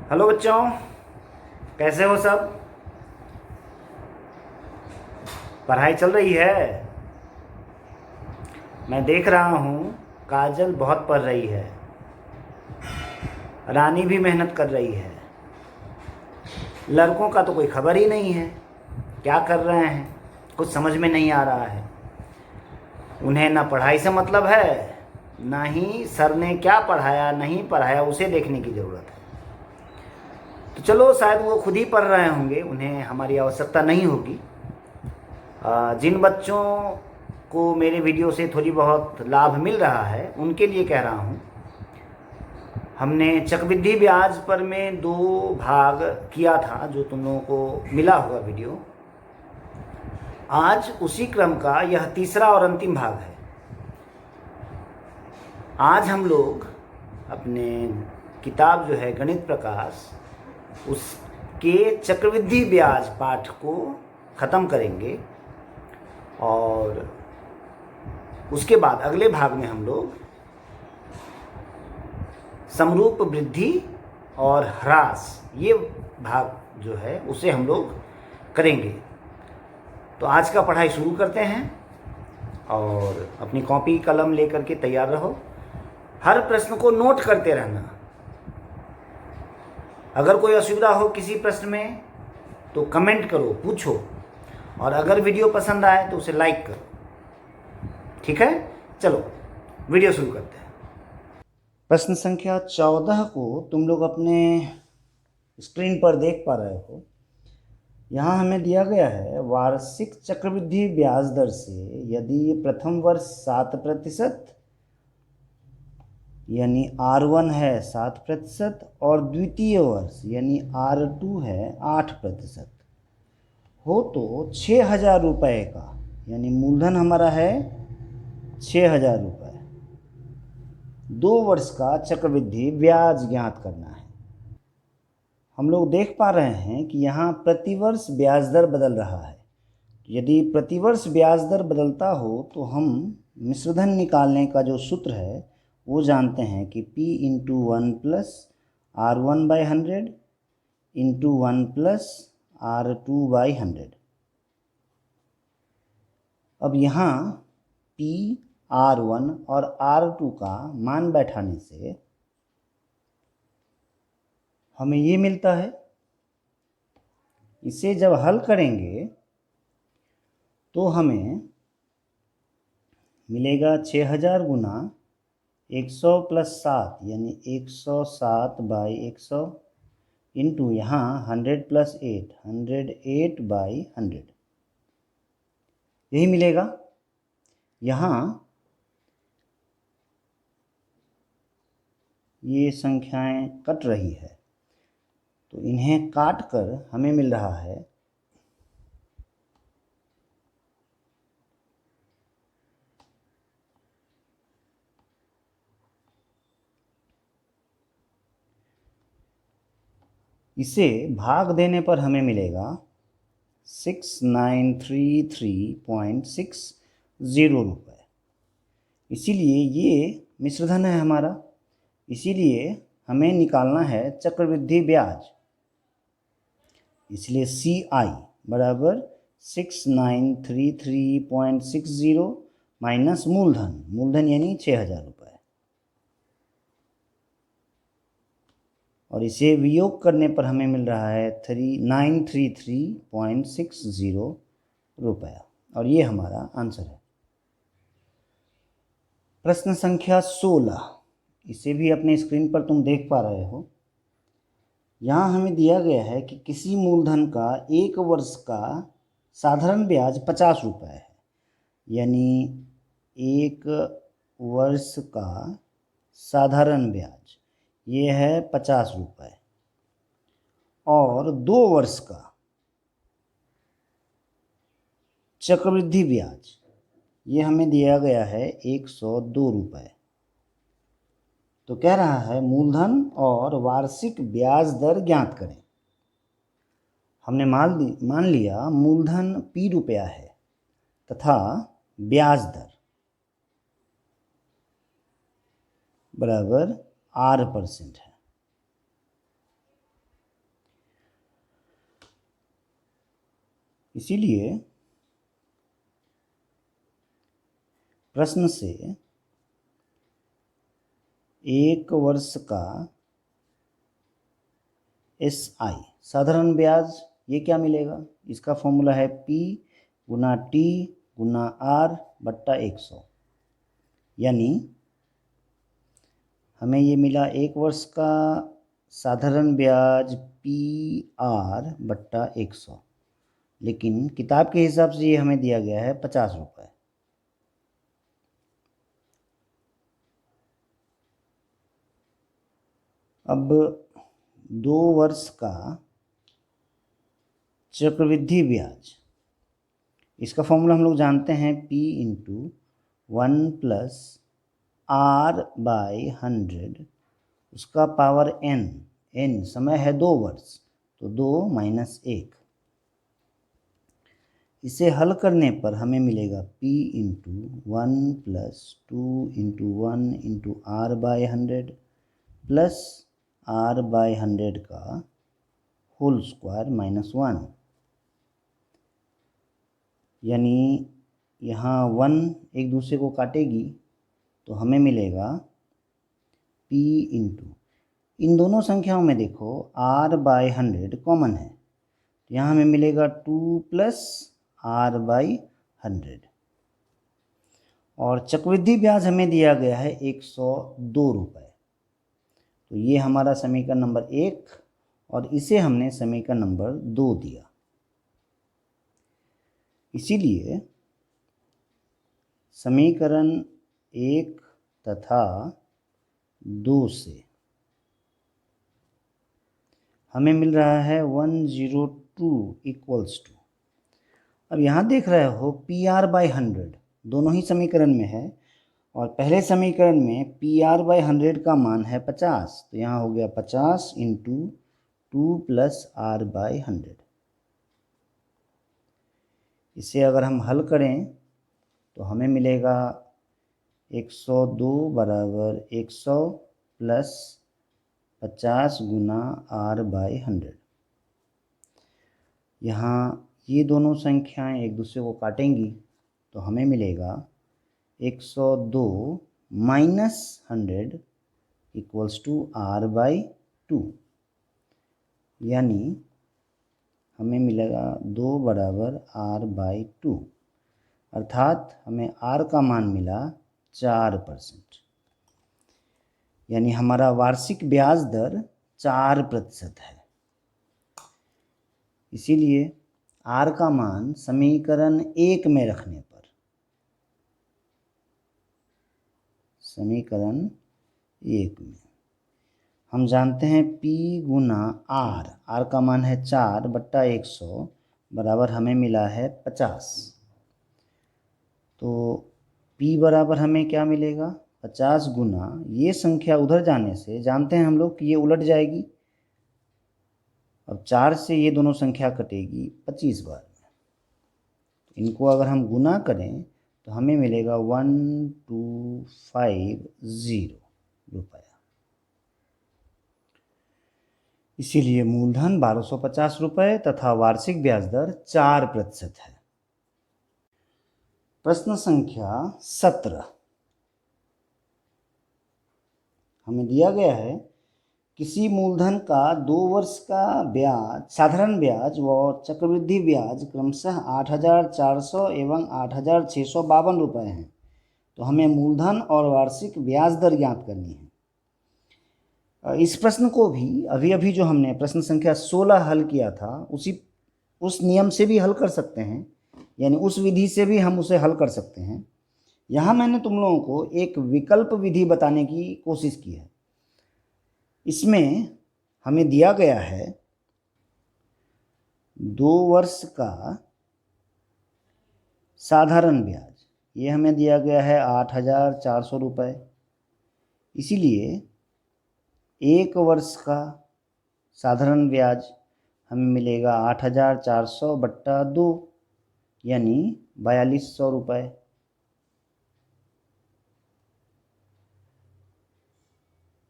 Hello बच्चों, कैसे हो सब। पढ़ाई चल रही है। मैं देख रहा हूँ काजल बहुत पढ़ रही है, रानी भी मेहनत कर रही है। लड़कों का तो कोई खबर ही नहीं है, क्या कर रहे हैं कुछ समझ में नहीं आ रहा है। उन्हें ना पढ़ाई से मतलब है, ना ही सर ने क्या पढ़ाया नहीं पढ़ाया उसे देखने की ज़रूरत है। तो चलो, शायद वो खुद ही पढ़ रहे होंगे, उन्हें हमारी आवश्यकता नहीं होगी। जिन बच्चों को मेरे वीडियो से थोड़ी बहुत लाभ मिल रहा है उनके लिए कह रहा हूँ। हमने चक्रवृद्धि ब्याज पर में 2 भाग किया था, जो तुम लोगों को मिला होगा वीडियो। आज उसी क्रम का यह तीसरा और अंतिम भाग है। आज हम लोग अपने किताब जो है गणित प्रकाश, उसके चक्रवृद्धि ब्याज पाठ को ख़त्म करेंगे और उसके बाद अगले भाग में हम लोग समरूप वृद्धि और ह्रास, ये भाग जो है उसे हम लोग करेंगे। तो आज का पढ़ाई शुरू करते हैं और अपनी कॉपी कलम लेकर के तैयार रहो। हर प्रश्न को नोट करते रहना। अगर कोई असुविधा हो किसी प्रश्न में तो कमेंट करो, पूछो, और अगर वीडियो पसंद आए तो उसे लाइक करो। ठीक है, चलो वीडियो शुरू करते हैं। प्रश्न संख्या 14 को तुम लोग अपने स्क्रीन पर देख पा रहे हो। यहाँ हमें दिया गया है वार्षिक चक्रवृद्धि ब्याज दर से यदि प्रथम वर्ष 7% यानी R1 है 7% और द्वितीय वर्ष यानी R2 है 8% हो तो 6,000 रुपये का, यानी मूलधन हमारा है 6,000 रुपये, 2 वर्ष का चक्रवृद्धि ब्याज ज्ञात करना है। हम लोग देख पा रहे हैं कि यहाँ प्रतिवर्ष ब्याज दर बदल रहा है। यदि प्रतिवर्ष ब्याज दर बदलता हो तो हम मिश्रधन निकालने का जो सूत्र है वो जानते हैं कि P into 1 plus R1/100 into 1 plus R2/100। अब यहाँ P, R1 और R2 का मान बैठाने से हमें ये मिलता है। इसे जब हल करेंगे तो हमें मिलेगा 6,000 गुना 100 प्लस 7 यानी 107/100 इंटू यहाँ 100 प्लस 8 108/100, यही मिलेगा। यहाँ ये संख्याएं कट रही है तो इन्हें काट कर हमें मिल रहा है इसे भाग देने पर हमें मिलेगा 6933.60 रुपये। इसीलिए ये मिश्रधन है हमारा, इसीलिए हमें निकालना है चक्रवृद्धि ब्याज। इसलिए CI बराबर 6933.60 माइनस मूलधन, मूलधन यानी 6,000 रुपये, और इसे वियोग करने पर हमें मिल रहा है 3933.60 रुपया, और ये हमारा आंसर है। प्रश्न संख्या 16, इसे भी अपने स्क्रीन पर तुम देख पा रहे हो। यहाँ हमें दिया गया है कि किसी मूलधन का 1 वर्ष का साधारण ब्याज 50 रुपये है, यानी 1 वर्ष का साधारण ब्याज ये है 50 रुपये, और 2 वर्ष का चक्रवृद्धि ब्याज ये हमें दिया गया है 102 रुपये। तो कह रहा है मूलधन और वार्षिक ब्याज दर ज्ञात करें। हमने मान लिया मूलधन P रुपया है तथा ब्याज दर बराबर R% है। इसीलिए प्रश्न से 1 वर्ष का SI साधारण ब्याज ये क्या मिलेगा, इसका फॉर्मूला है P गुना T गुना R बट्टा 100, यानी हमें ये मिला 1 वर्ष का साधारण ब्याज PR बट्टा 100, लेकिन किताब के हिसाब से ये हमें दिया गया है 50 रुपये। अब 2 वर्ष का चक्रवृद्धि ब्याज, इसका फॉर्मूला हम लोग जानते हैं P इंटू 1 प्लस R/100, उसका पावर n समय है 2 वर्ष, तो 2 माइनस 1। इसे हल करने पर हमें मिलेगा P into 1 plus 2 into 1 into R/100 plus R/100 का होल स्क्वायर माइनस 1, यानी यहाँ 1 एक दूसरे को काटेगी तो हमें मिलेगा P इंटू, इन दोनों संख्याओं में देखो R/100 कॉमन है, तो यहाँ हमें मिलेगा 2 प्लस R/100, और चक्रवृद्धि ब्याज हमें दिया गया है 102 रुपये। तो ये हमारा समीकरण नंबर 1 और इसे हमने समीकरण नंबर 2 दिया। इसीलिए समीकरण 1 तथा 2 से हमें मिल रहा है 102 इक्वल्स टू, अब यहाँ देख रहे हो PR/100 दोनों ही समीकरण में है, और पहले समीकरण में PR/100 का मान है 50, तो यहाँ हो गया 50 इंटू 2 प्लस R/100। इसे अगर हम हल करें तो हमें मिलेगा 102 बराबर 100 प्लस 50 गुना R/100। यहाँ ये दोनों संख्याएं एक दूसरे को काटेंगी तो हमें मिलेगा 102 माइनस 100 इक्वल्स टू R/2, यानी हमें मिलेगा 2 बराबर R/2, अर्थात हमें R का मान मिला 4%, यानी हमारा वार्षिक ब्याज दर 4% है। इसीलिए R का मान समीकरण 1 में रखने पर, समीकरण 1 में हम जानते हैं P गुना R का मान है 4 बट्टा 100 बराबर हमें मिला है 50, तो P बराबर हमें क्या मिलेगा 50 गुना, ये संख्या उधर जाने से जानते हैं हम लोग कि ये उलट जाएगी, अब 4 से ये दोनों संख्या कटेगी 25 बार में, इनको अगर हम गुना करें तो हमें मिलेगा 1250 रुपया। इसीलिए मूलधन 1250 रुपये तथा वार्षिक ब्याज दर 4% है। प्रश्न संख्या 17 हमें दिया गया है किसी मूलधन का 2 वर्ष का ब्याज, साधारण ब्याज व चक्रवृद्धि ब्याज क्रमशः 8,400 एवं 8,652 रुपये हैं, तो हमें मूलधन और वार्षिक ब्याज दर ज्ञात करनी है। इस प्रश्न को भी अभी जो हमने प्रश्न संख्या 16 हल किया था उस नियम से भी हल कर सकते हैं, यानी उस विधि से भी हम उसे हल कर सकते हैं। यहाँ मैंने तुम लोगों को एक विकल्प विधि बताने की कोशिश की है। इसमें हमें दिया गया है 2 वर्ष का साधारण ब्याज, ये हमें दिया गया है 8,400 रुपये, इसीलिए 1 वर्ष का साधारण ब्याज हमें मिलेगा 8,400 बट्टा 2, यानी 4,200 रुपये।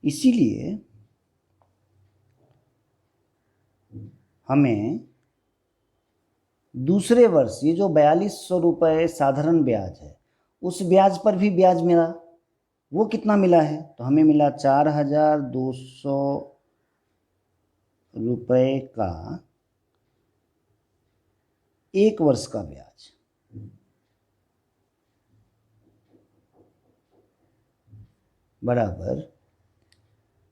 इसीलिए हमें दूसरे वर्ष ये जो 4200 रुपये साधारण ब्याज है, उस ब्याज पर भी ब्याज मिला, वो कितना मिला है? तो हमें मिला 4200 रुपये का 1 वर्ष का ब्याज बराबर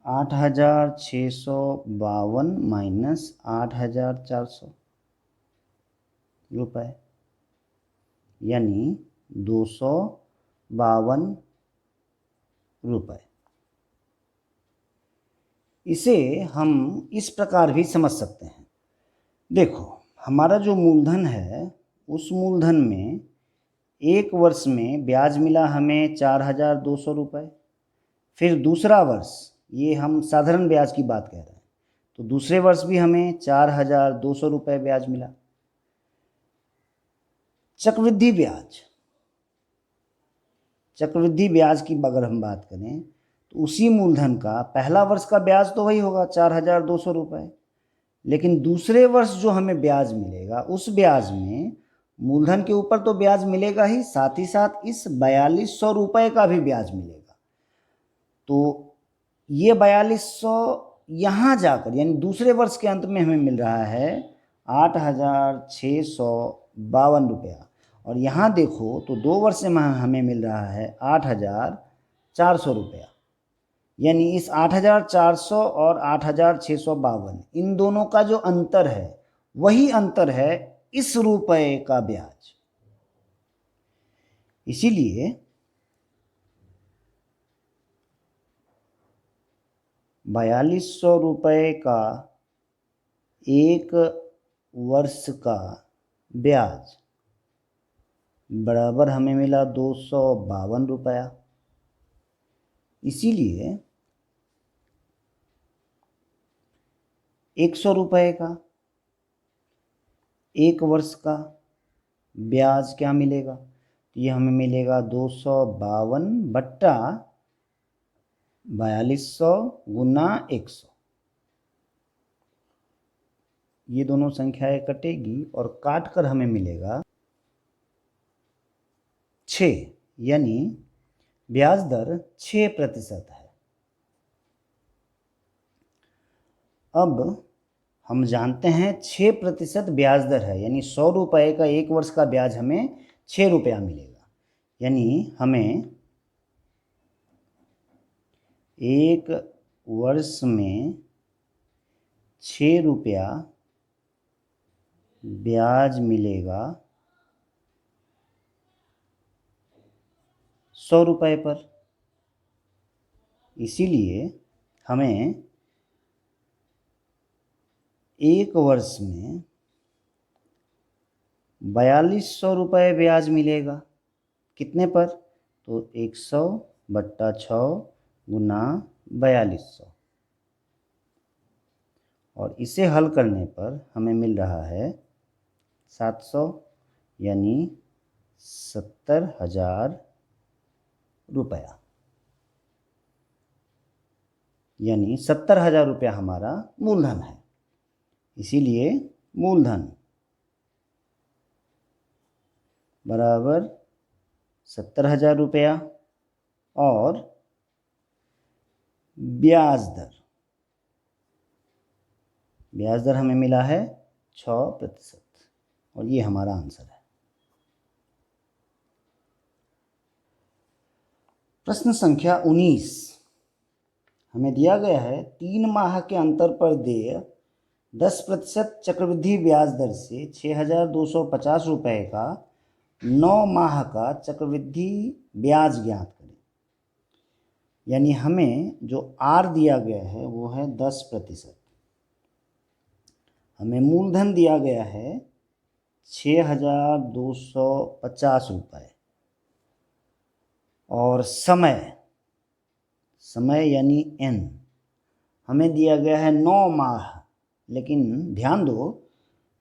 8652 माइनस 8400 रुपये, यानी 252 रुपये। इसे हम इस प्रकार भी समझ सकते हैं। देखो, हमारा जो मूलधन है, उस मूलधन में 1 वर्ष में ब्याज मिला हमें 4200 रुपये। फिर दूसरा वर्ष, ये हम साधारण ब्याज की बात कह रहे हैं, तो दूसरे वर्ष भी हमें 4200 रुपये ब्याज मिला। चक्रवृद्धि ब्याज की अगर हम बात करें तो उसी मूलधन का पहला वर्ष का ब्याज तो वही होगा 4200 रुपये, लेकिन दूसरे वर्ष जो हमें ब्याज मिलेगा, उस ब्याज में मूलधन के ऊपर तो ब्याज मिलेगा ही, साथ ही साथ इस 4200 रुपये का भी ब्याज मिलेगा। तो ये 4200 यहाँ जाकर, यानी दूसरे वर्ष के अंत में हमें मिल रहा है 8652 रुपया, और यहाँ देखो तो 2 वर्ष में हमें मिल रहा है 8400 रुपया। यानी इस 8400 और 8652, इन दोनों का जो अंतर है, वही अंतर है इस रुपये का ब्याज। इसीलिए 4200 रुपये का 1 वर्ष का ब्याज बराबर हमें मिला 252 रुपया। इसीलिए 100 रुपये का 1 वर्ष का ब्याज क्या मिलेगा? ये हमें मिलेगा 252 बट्टा 4200 गुना 100। ये दोनों संख्याएं कटेगी और काट कर हमें मिलेगा 6, यानी ब्याज दर 6% है। अब हम जानते हैं 6% ब्याज दर है, यानी 100 रुपये का 1 वर्ष का ब्याज हमें 6 रुपया मिलेगा। यानी हमें 1 वर्ष में 6 रुपया ब्याज मिलेगा 100 रुपये पर। इसीलिए हमें 1 वर्ष में 4200 रुपये ब्याज मिलेगा। कितने पर? तो 100 बट्टा 6 गुना 4200, और इसे हल करने पर हमें मिल रहा है 700, यानी 70,000 रुपया। यानी 70,000 रुपया हमारा मूलधन है। इसीलिए मूलधन बराबर 70,000 रुपया और ब्याज दर हमें मिला है 6%, और ये हमारा आंसर है। प्रश्न संख्या 19 हमें दिया गया है 3 माह के अंतर पर देय 10% चक्रवृद्धि ब्याज दर से 6,250 रुपये का 9 माह का चक्रवृद्धि ब्याज ज्ञात करें। यानी हमें जो आर दिया गया है वो है 10%, हमें मूलधन दिया गया है 6,250 रुपये, और समय यानी n हमें दिया गया है 9 माह। लेकिन ध्यान दो,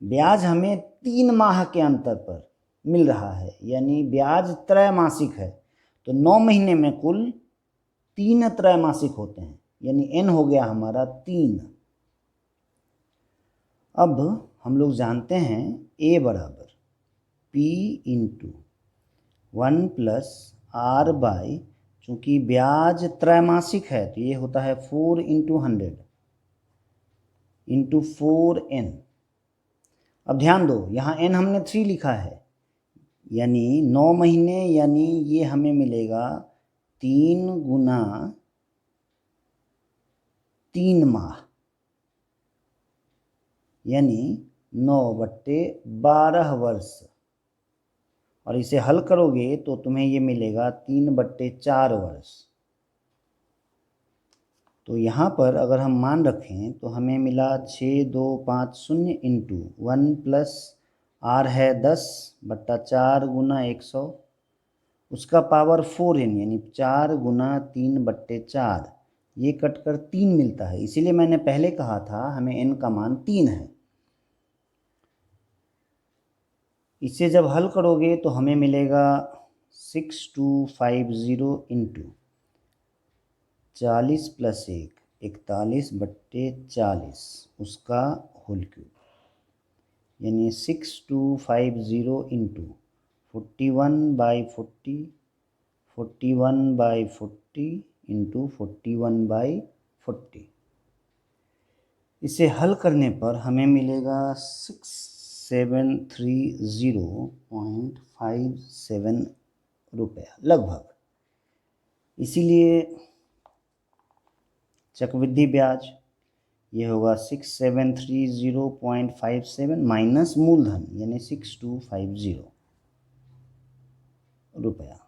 ब्याज हमें 3 माह के अंतर पर मिल रहा है, यानी ब्याज त्रैमासिक है, तो 9 महीने में कुल 3 त्रैमासिक होते हैं, यानी n हो गया हमारा 3। अब हम लोग जानते हैं a बराबर p into 1 plus r by, चूँकि ब्याज त्रैमासिक है तो ये होता है 4 इंटू 100 इंटू 4n। अब ध्यान दो, यहाँ n हमने 3 लिखा है, यानी 9 महीने, यानी ये हमें मिलेगा 3 गुना 3 माह, यानी 9/12 वर्ष। और इसे हल करोगे तो तुम्हें ये मिलेगा 3/4 वर्ष। तो यहाँ पर अगर हम मान रखें तो हमें मिला 6250 इंटू 1 प्लस आर है 10/4 गुना 100, उसका पावर 4n, यानी 4 गुना 3/4। ये कटकर 3 मिलता है, इसीलिए मैंने पहले कहा था हमें n का मान 3 है। इसे जब हल करोगे तो हमें मिलेगा 6250 इंटू 40 प्लस 1 41/40, उसका होल क्यूब, यानी 6250 इंटू 41/40 41/40 इंटू 41/40। इसे हल करने पर हमें मिलेगा 6730.57 रुपया लगभग। इसीलिए चक्रवृद्धि ब्याज ये होगा 6730.57 माइनस मूलधन, यानी 6250 रुपया,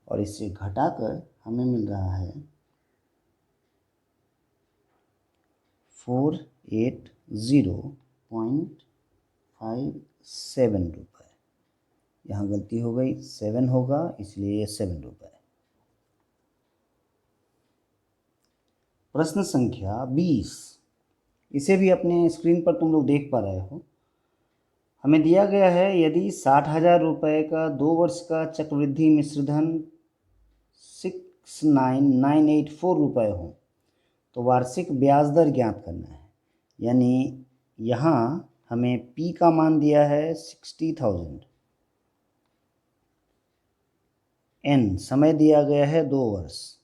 और इससे घटाकर हमें मिल रहा है 480.57 रुपये। यहाँ गलती हो गई, 7 होगा, इसलिए ये 7 रुपये। प्रश्न संख्या 20, इसे भी अपने स्क्रीन पर तुम लोग देख पा रहे हो। हमें दिया गया है यदि 60,000 रुपये का 2 वर्ष का चक्रवृद्धि मिश्रधन 69984 रुपये हो तो वार्षिक ब्याज दर ज्ञात करना है। यानी यहाँ हमें P का मान दिया है 60,000, N समय दिया गया है 2 वर्ष,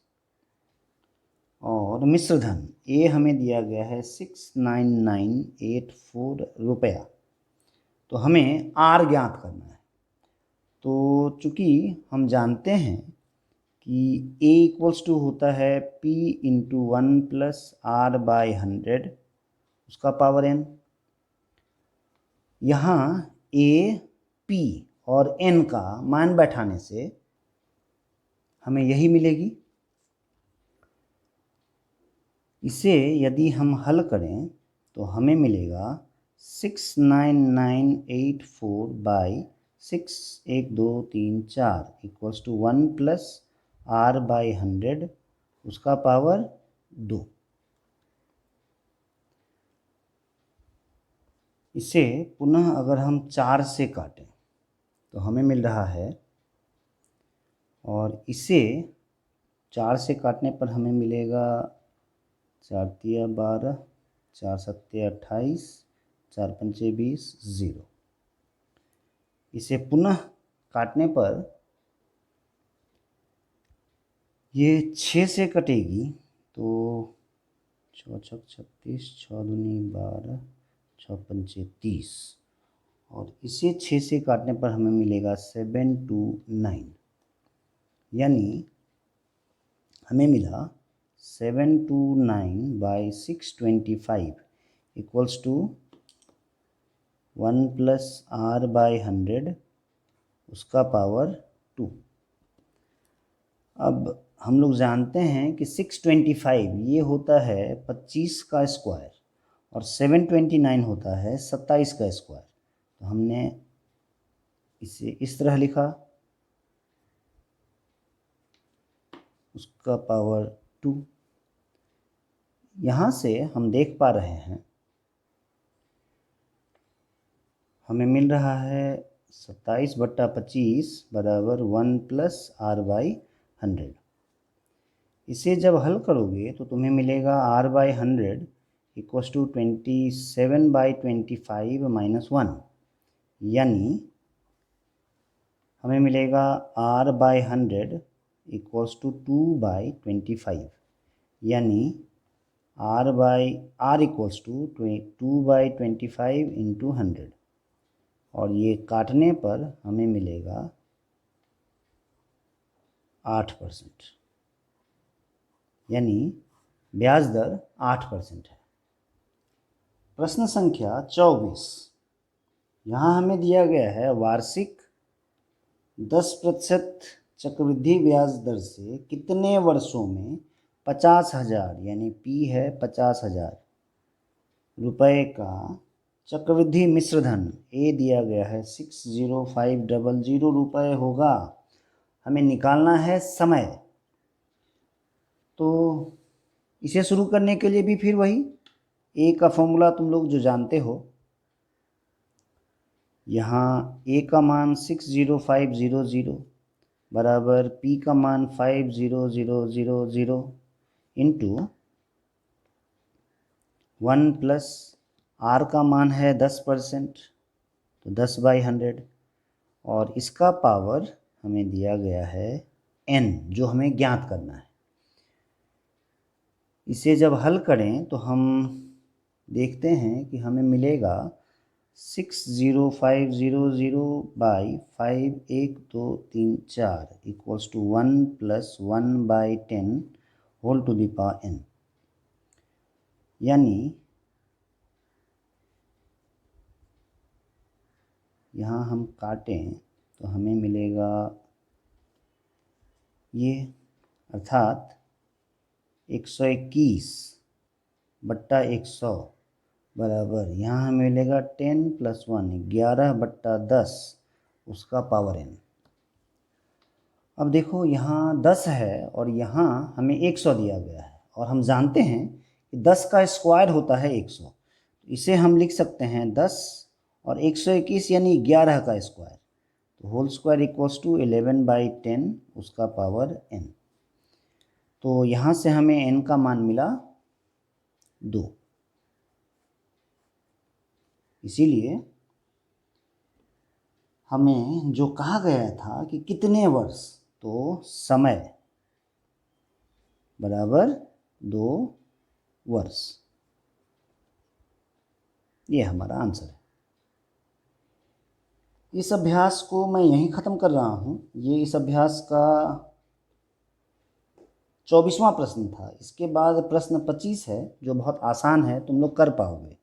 और मिश्रधन A हमें दिया गया है 69984 रुपया। तो हमें R ज्ञात करना है। तो चूँकि हम जानते हैं कि A इक्वल्स टू होता है P इंटू 1 प्लस R/100, उसका पावर n। यहाँ A, P और n का मान बैठाने से हमें यही मिलेगी। इसे यदि हम हल करें तो हमें मिलेगा 69984/6 1 2 3 4 इक्वल्स टू 1 प्लस R/100, उसका पावर 2। इसे पुनः अगर हम 4 से काटें तो हमें मिल रहा है, और इसे 4 से काटने पर हमें मिलेगा 4 तिया 12, 4 सत्ते 28, 4 पंचे 20, 0। इसे पुनः काटने पर ये 6 से कटेगी, तो 6 छक 36, 6 दूनी 12, 6 पंचे 30, और इसे 6 से काटने पर हमें मिलेगा 729, यानी हमें मिला 729/625 इक्वल्स टू 1 प्लस R/100, उसका पावर 2। अब हम लोग जानते हैं कि 625 ये होता है 25 का स्क्वायर, और 729 होता है 27 का स्क्वायर। तो हमने इसे इस तरह लिखा, उसका पावर 2। यहाँ से हम देख पा रहे हैं हमें मिल रहा है 27/25 बराबर 1 प्लस R/100। इसे जब हल करोगे तो तुम्हें मिलेगा R/100 इक्वल्स टू 27/25 - 1, यानी हमें मिलेगा R/100 इक्वल्स टू 2/25, यानी R इक्वल्स टू 2/25 इंटू 100, और ये काटने पर हमें मिलेगा 8%, यानी ब्याज दर 8% है। प्रश्न संख्या 24, यहाँ हमें दिया गया है वार्षिक 10% चक्रवृद्धि ब्याज दर से कितने वर्षों में 50,000 यानी P है 50,000 रुपये का चक्रवृद्धि मिश्रधन A दिया गया है 60500 रुपये होगा। हमें निकालना है समय। तो इसे शुरू करने के लिए भी फिर वही A का फॉर्मूला तुम लोग जो जानते हो, यहाँ A का मान 60500 बराबर P का मान 50000 इंटू 1 प्लस R का मान है 10%, तो 10/100, और इसका पावर हमें दिया गया है N, जो हमें ज्ञात करना है। इसे जब हल करें तो हम देखते हैं कि हमें मिलेगा 60500/51234 equals to 1 + 1/10 whole to the power n, यानी यहाँ हम काटें तो हमें मिलेगा ये, अर्थात 121/100 बराबर यहाँ हमें मिलेगा 10 + 1 11/10 उसका पावर n। अब देखो यहाँ 10 है और यहाँ हमें 100 दिया गया है, और हम जानते हैं कि 10 का स्क्वायर होता है 100, इसे हम लिख सकते हैं 10 और 121 यानी 11 का स्क्वायर, तो होल स्क्वायर इक्वल्स टू 11/10 उसका पावर n। तो यहाँ से हमें n का मान मिला 2। इसीलिए हमें जो कहा गया था कि कितने वर्ष, तो समय बराबर 2 वर्ष, ये हमारा आंसर है। इस अभ्यास को मैं यहीं ख़त्म कर रहा हूँ। ये इस अभ्यास का 24वां प्रश्न था। इसके बाद प्रश्न 25 है जो बहुत आसान है, तुम लोग कर पाओगे।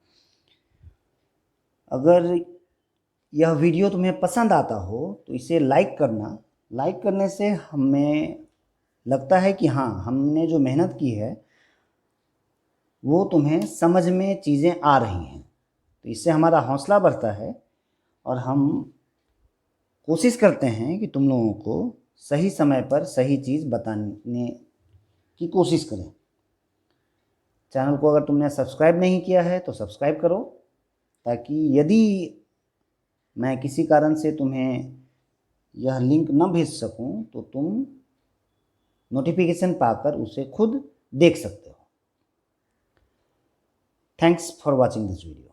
अगर यह वीडियो तुम्हें पसंद आता हो तो इसे लाइक करना। लाइक करने से हमें लगता है कि हाँ, हमने जो मेहनत की है वो तुम्हें समझ में चीज़ें आ रही हैं, तो इससे हमारा हौसला बढ़ता है और हम कोशिश करते हैं कि तुम लोगों को सही समय पर सही चीज़ बताने की कोशिश करें। चैनल को अगर तुमने सब्सक्राइब नहीं किया है तो सब्सक्राइब करो, ताकि यदि मैं किसी कारण से तुम्हें यह लिंक न भेज सकूं तो तुम नोटिफिकेशन पाकर उसे खुद देख सकते हो। Thanks for watching this video.